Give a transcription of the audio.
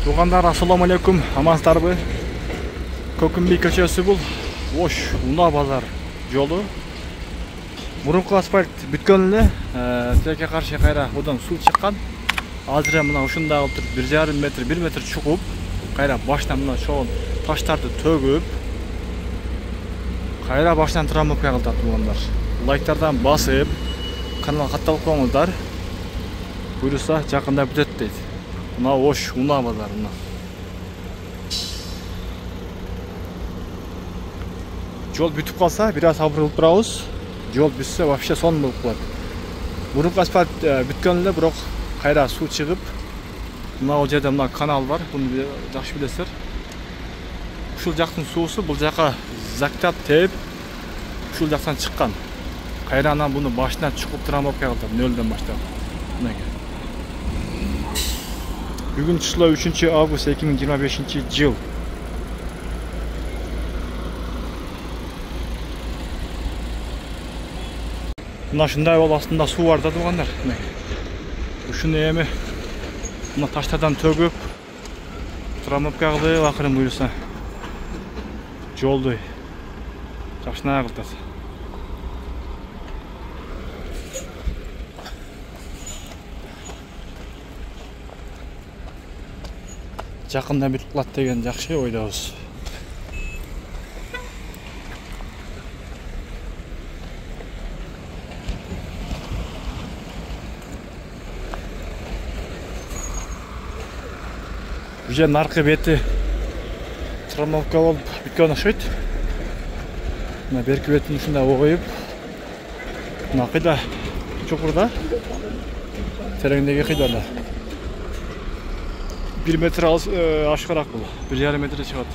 Туугандар, ассаламу алейкум, амансыздарбы? Көкүмбей көчөсү бул. Ош, Уна базар жолу. Мурунку асфальт бүткөн эле, тилекке каршы кайра одан суу чыккан. Азыр мына ушундай кылып 1,5 метр, 1 метр чугуп, кайра башынан мына чоң таштарды төгүп, кайра башынан травмапка кылдат туугандар. Лайктардан басып, каналга катталып коюңуздар. Буюрса жакында бүтөт дейт. Мына Ош, Уна базарына. Жол бүтүп калса, бир аз сабыр кылып турабыз. Жол бүтсө вообще сон болуп калат. Мурунку асфальт бүткөн эле, бирок кайра суу чыгып, мына жерде мына канал бар, буну жакшы билесиздер. Ушул жактын суусу бул жака зактап тээп, ушул жактан чыккан. Кайра анан буну башынан чукуп травмапка кылдым, нөлдөн баштап. Мынакей. Бүгүн число 3 август 2025 жыл. Мына ушундай болуп астында суу бар да туугандар. Ушуну эми мына таштардан төгүп, травмапка кылып, акырын буюрса жолду жакшынакай кылтат. Жакында бүтүп калат деген жакшы ойдобуз. Бул жердин аркы бети травмапка болуп бүткөн окшойт. Мына берки бетин ушундай коюп, мына кыйда чукурда, тереңдеги кыйдада 1 метр ашыгыраак бул, 1,5 метр чыгат.